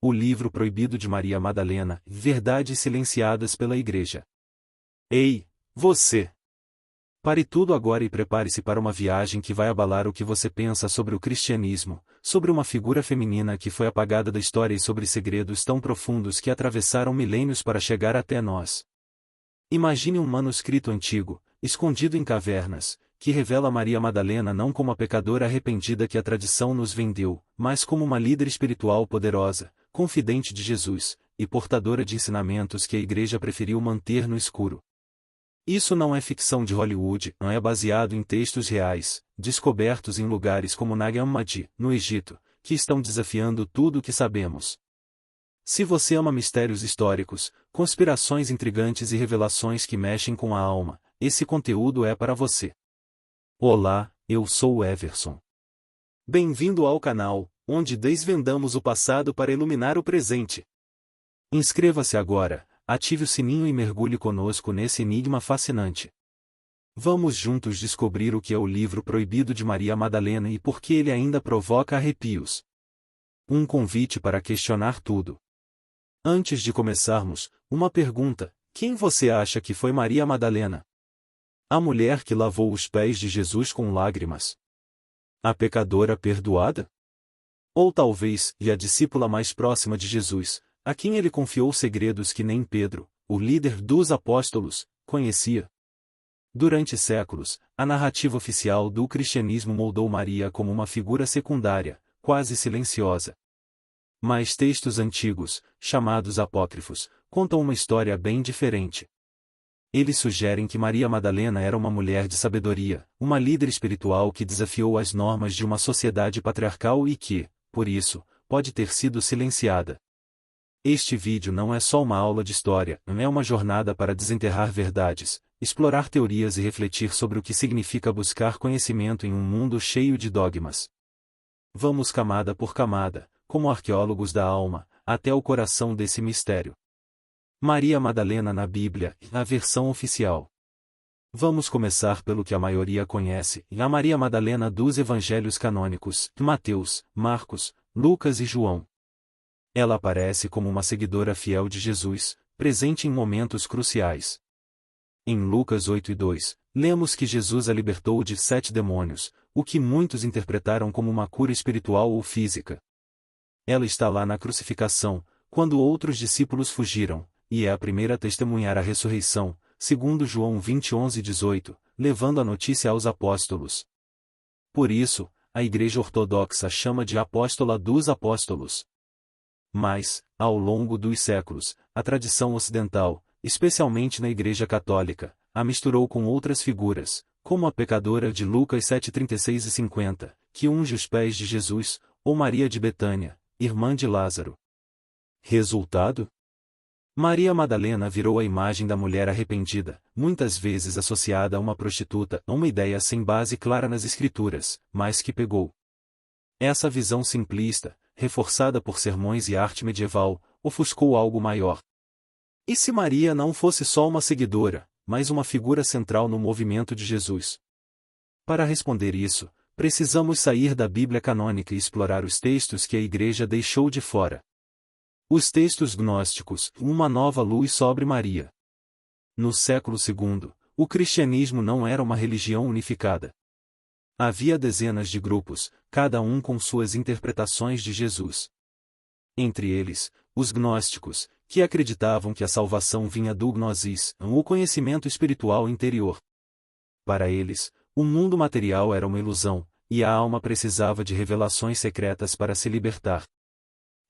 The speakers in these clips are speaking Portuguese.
O livro proibido de Maria Madalena, verdades silenciadas pela Igreja. Ei, você! Pare tudo agora e prepare-se para uma viagem que vai abalar o que você pensa sobre o cristianismo, sobre uma figura feminina que foi apagada da história e sobre segredos tão profundos que atravessaram milênios para chegar até nós. Imagine um manuscrito antigo, escondido em cavernas, que revela Maria Madalena não como a pecadora arrependida que a tradição nos vendeu, mas como uma líder espiritual poderosa, confidente de Jesus, e portadora de ensinamentos que a Igreja preferiu manter no escuro. Isso não é ficção de Hollywood, não é baseado em textos reais, descobertos em lugares como Nag Hammadi, no Egito, que estão desafiando tudo o que sabemos. Se você ama mistérios históricos, conspirações intrigantes e revelações que mexem com a alma, esse conteúdo é para você. Olá, eu sou o Everson. Bem-vindo ao canal, onde desvendamos o passado para iluminar o presente. Inscreva-se agora, ative o sininho e mergulhe conosco nesse enigma fascinante. Vamos juntos descobrir o que é o livro proibido de Maria Madalena e por que ele ainda provoca arrepios. Um convite para questionar tudo. Antes de começarmos, uma pergunta: quem você acha que foi Maria Madalena? A mulher que lavou os pés de Jesus com lágrimas? A pecadora perdoada? Ou talvez, a discípula mais próxima de Jesus, a quem ele confiou segredos que nem Pedro, o líder dos apóstolos, conhecia? Durante séculos, a narrativa oficial do cristianismo moldou Maria como uma figura secundária, quase silenciosa. Mas textos antigos, chamados apócrifos, contam uma história bem diferente. Eles sugerem que Maria Madalena era uma mulher de sabedoria, uma líder espiritual que desafiou as normas de uma sociedade patriarcal e que, por isso, pode ter sido silenciada. Este vídeo não é só uma aula de história, é uma jornada para desenterrar verdades, explorar teorias e refletir sobre o que significa buscar conhecimento em um mundo cheio de dogmas. Vamos camada por camada, como arqueólogos da alma, até o coração desse mistério. Maria Madalena na Bíblia, a versão oficial. Vamos começar pelo que a maioria conhece, a Maria Madalena dos evangelhos canônicos, Mateus, Marcos, Lucas e João. Ela aparece como uma seguidora fiel de Jesus, presente em momentos cruciais. Em Lucas 8:2, lemos que Jesus a libertou de 7 demônios, o que muitos interpretaram como uma cura espiritual ou física. Ela está lá na crucificação, quando outros discípulos fugiram, e é a primeira a testemunhar a ressurreição, segundo João 20:11-18, levando a notícia aos apóstolos. Por isso, a Igreja Ortodoxa chama de apóstola dos apóstolos. Mas, ao longo dos séculos, a tradição ocidental, especialmente na Igreja Católica, a misturou com outras figuras, como a pecadora de Lucas 7:36 e 50, que unge os pés de Jesus, ou Maria de Betânia, irmã de Lázaro. Resultado? Maria Madalena virou a imagem da mulher arrependida, muitas vezes associada a uma prostituta, uma ideia sem base clara nas Escrituras, mas que pegou. Essa visão simplista, reforçada por sermões e arte medieval, ofuscou algo maior. E se Maria não fosse só uma seguidora, mas uma figura central no movimento de Jesus? Para responder isso, precisamos sair da Bíblia canônica e explorar os textos que a Igreja deixou de fora. Os textos gnósticos, uma nova luz sobre Maria. No século II, o cristianismo não era uma religião unificada. Havia dezenas de grupos, cada um com suas interpretações de Jesus. Entre eles, os gnósticos, que acreditavam que a salvação vinha do gnosis, o conhecimento espiritual interior. Para eles, o mundo material era uma ilusão, e a alma precisava de revelações secretas para se libertar.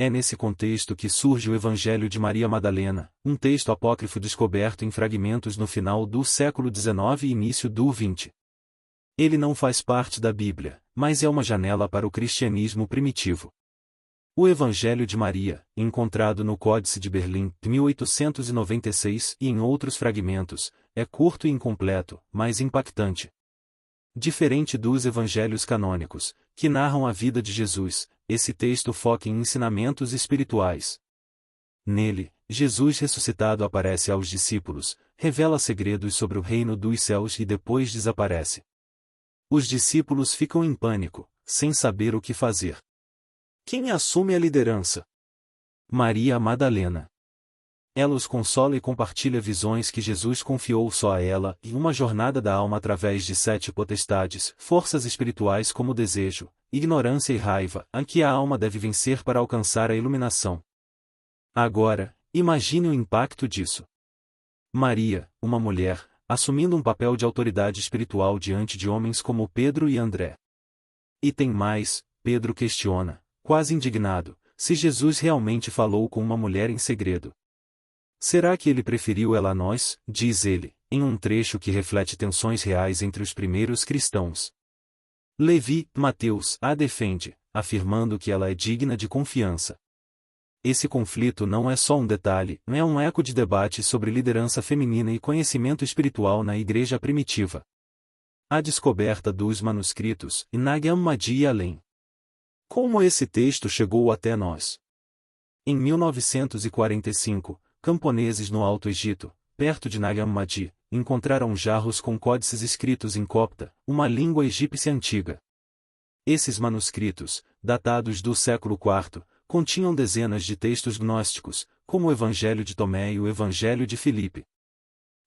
É nesse contexto que surge o Evangelho de Maria Madalena, um texto apócrifo descoberto em fragmentos no final do século XIX e início do XX. Ele não faz parte da Bíblia, mas é uma janela para o cristianismo primitivo. O Evangelho de Maria, encontrado no Códice de Berlim, 1896, e em outros fragmentos, é curto e incompleto, mas impactante. Diferente dos evangelhos canônicos, que narram a vida de Jesus, esse texto foca em ensinamentos espirituais. Nele, Jesus ressuscitado aparece aos discípulos, revela segredos sobre o reino dos céus e depois desaparece. Os discípulos ficam em pânico, sem saber o que fazer. Quem assume a liderança? Maria Madalena. Ela os consola e compartilha visões que Jesus confiou só a ela, e uma jornada da alma através de 7 potestades, forças espirituais como desejo, ignorância e raiva, a que a alma deve vencer para alcançar a iluminação. Agora, imagine o impacto disso. Maria, uma mulher, assumindo um papel de autoridade espiritual diante de homens como Pedro e André. E tem mais, Pedro questiona, quase indignado, se Jesus realmente falou com uma mulher em segredo. Será que ele preferiu ela a nós, diz ele, em um trecho que reflete tensões reais entre os primeiros cristãos. Levi, Mateus, a defende, afirmando que ela é digna de confiança. Esse conflito não é só um detalhe, é um eco de debate sobre liderança feminina e conhecimento espiritual na igreja primitiva. A descoberta dos manuscritos, Nag Hammadi e além. Como esse texto chegou até nós? Em 1945, camponeses no Alto Egito, perto de Nag Hammadi, encontraram jarros com códices escritos em copta, uma língua egípcia antiga. Esses manuscritos, datados do século IV, continham dezenas de textos gnósticos, como o Evangelho de Tomé e o Evangelho de Filipe.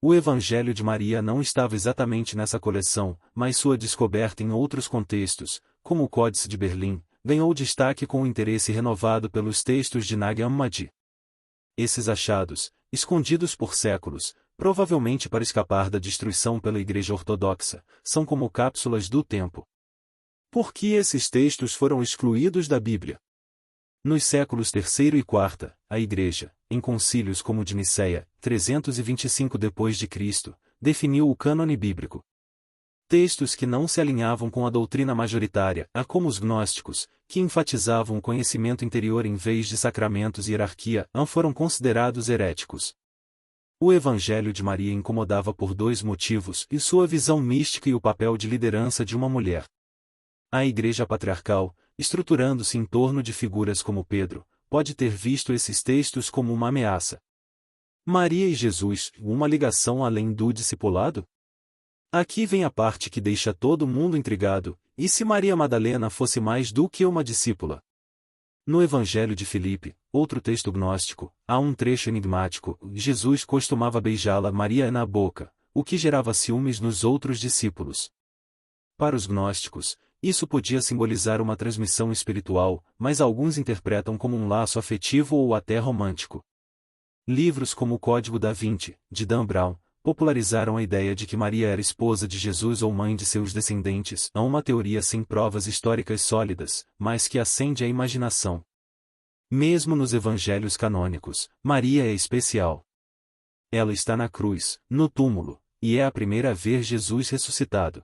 O Evangelho de Maria não estava exatamente nessa coleção, mas sua descoberta em outros contextos, como o Códice de Berlim, ganhou destaque com o interesse renovado pelos textos de Nag Hammadi. Esses achados, escondidos por séculos, provavelmente para escapar da destruição pela Igreja Ortodoxa, são como cápsulas do tempo. Por que esses textos foram excluídos da Bíblia? Nos séculos III e IV, a Igreja, em concílios como o de Nicéia, 325 d.C., definiu o cânone bíblico. Textos que não se alinhavam com a doutrina majoritária, como os gnósticos, que enfatizavam o conhecimento interior em vez de sacramentos e hierarquia, foram considerados heréticos. O Evangelho de Maria incomodava por 2 motivos, e sua visão mística e o papel de liderança de uma mulher. A Igreja patriarcal, estruturando-se em torno de figuras como Pedro, pode ter visto esses textos como uma ameaça. Maria e Jesus, uma ligação além do discipulado? Aqui vem a parte que deixa todo mundo intrigado, e se Maria Madalena fosse mais do que uma discípula? No Evangelho de Filipe, outro texto gnóstico, há um trecho enigmático: Jesus costumava beijá-la Maria na boca, o que gerava ciúmes nos outros discípulos. Para os gnósticos, isso podia simbolizar uma transmissão espiritual, mas alguns interpretam como um laço afetivo ou até romântico. Livros como O Código da Vinci, de Dan Brown, popularizaram a ideia de que Maria era esposa de Jesus ou mãe de seus descendentes, a uma teoria sem provas históricas sólidas, mas que acende a imaginação. Mesmo nos evangelhos canônicos, Maria é especial. Ela está na cruz, no túmulo, e é a primeira a ver Jesus ressuscitado.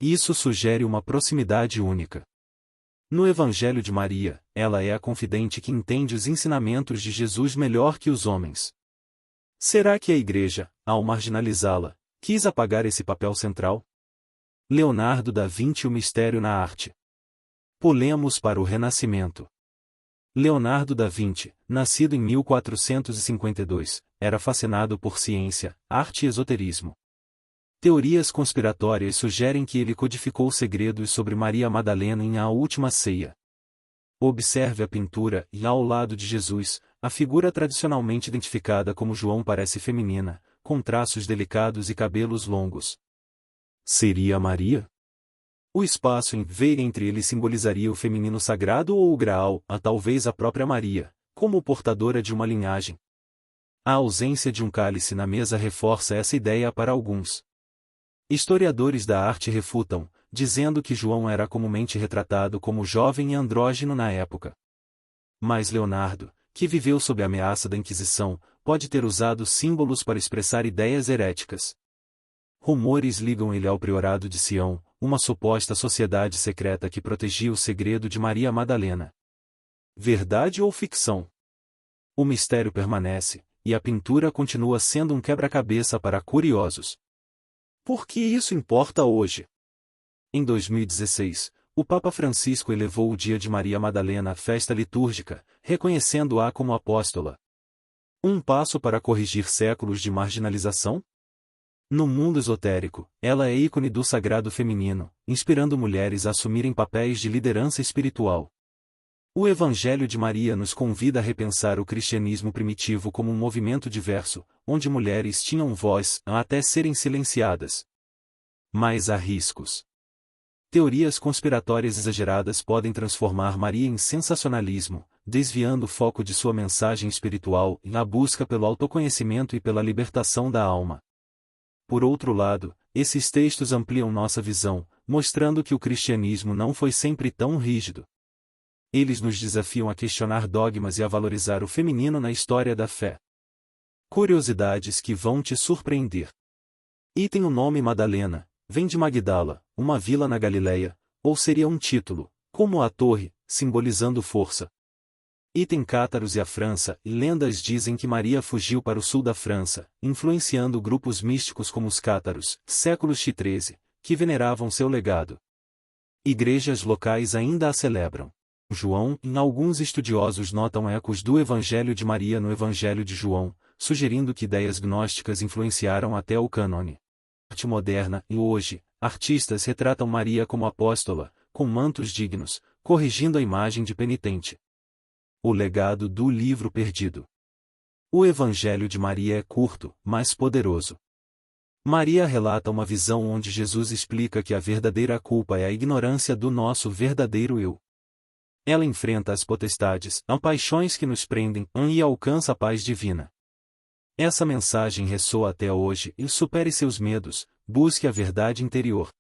Isso sugere uma proximidade única. No Evangelho de Maria, ela é a confidente que entende os ensinamentos de Jesus melhor que os homens. Será que a Igreja, ao marginalizá-la, quis apagar esse papel central? Leonardo da Vinci: O mistério na arte. Pulemos para o Renascimento. Leonardo da Vinci, nascido em 1452, era fascinado por ciência, arte e esoterismo. Teorias conspiratórias sugerem que ele codificou segredos sobre Maria Madalena em A Última Ceia. Observe a pintura, e ao lado de Jesus, a figura tradicionalmente identificada como João parece feminina, com traços delicados e cabelos longos. Seria Maria? O espaço em V entre eles simbolizaria o feminino sagrado ou o Graal, talvez a própria Maria, como portadora de uma linhagem. A ausência de um cálice na mesa reforça essa ideia para alguns. Historiadores da arte refutam, dizendo que João era comumente retratado como jovem e andrógino na época. Mas Leonardo, que viveu sob a ameaça da Inquisição, pode ter usado símbolos para expressar ideias heréticas. Rumores ligam ele ao Priorado de Sião, uma suposta sociedade secreta que protegia o segredo de Maria Madalena. Verdade ou ficção? O mistério permanece, e a pintura continua sendo um quebra-cabeça para curiosos. Por que isso importa hoje? Em 2016, o Papa Francisco elevou o Dia de Maria Madalena à festa litúrgica, reconhecendo-a como apóstola. Um passo para corrigir séculos de marginalização? No mundo esotérico, ela é ícone do sagrado feminino, inspirando mulheres a assumirem papéis de liderança espiritual. O Evangelho de Maria nos convida a repensar o cristianismo primitivo como um movimento diverso, onde mulheres tinham voz até serem silenciadas. Mas há riscos. Teorias conspiratórias exageradas podem transformar Maria em sensacionalismo, desviando o foco de sua mensagem espiritual na busca pelo autoconhecimento e pela libertação da alma. Por outro lado, esses textos ampliam nossa visão, mostrando que o cristianismo não foi sempre tão rígido. Eles nos desafiam a questionar dogmas e a valorizar o feminino na história da fé. Curiosidades que vão te surpreender. Item: o nome Madalena vem de Magdala, uma vila na Galileia, ou seria um título, como a torre, simbolizando força. Item: Cátaros e a França. Lendas dizem que Maria fugiu para o sul da França, influenciando grupos místicos como os cátaros, séculos XIII, que veneravam seu legado. Igrejas locais ainda a celebram. João. Alguns estudiosos notam ecos do Evangelho de Maria no Evangelho de João, sugerindo que ideias gnósticas influenciaram até o cânone. Arte moderna, e hoje, artistas retratam Maria como apóstola, com mantos dignos, corrigindo a imagem de penitente. O legado do livro perdido. O Evangelho de Maria é curto, mas poderoso. Maria relata uma visão onde Jesus explica que a verdadeira culpa é a ignorância do nosso verdadeiro eu. Ela enfrenta as potestades, as paixões que nos prendem, e alcança a paz divina. Essa mensagem ressoa até hoje e supere seus medos, busque a verdade interior.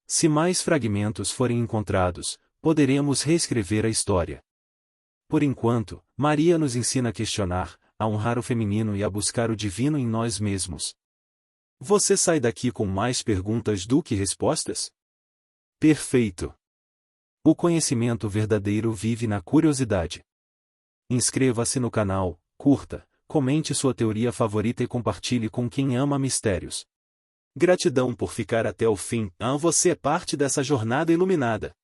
Se mais fragmentos forem encontrados, poderemos reescrever a história. Por enquanto, Maria nos ensina a questionar, a honrar o feminino e a buscar o divino em nós mesmos. Você sai daqui com mais perguntas do que respostas? Perfeito! O conhecimento verdadeiro vive na curiosidade. Inscreva-se no canal, curta, comente sua teoria favorita e compartilhe com quem ama mistérios. Gratidão por ficar até o fim, você é parte dessa jornada iluminada.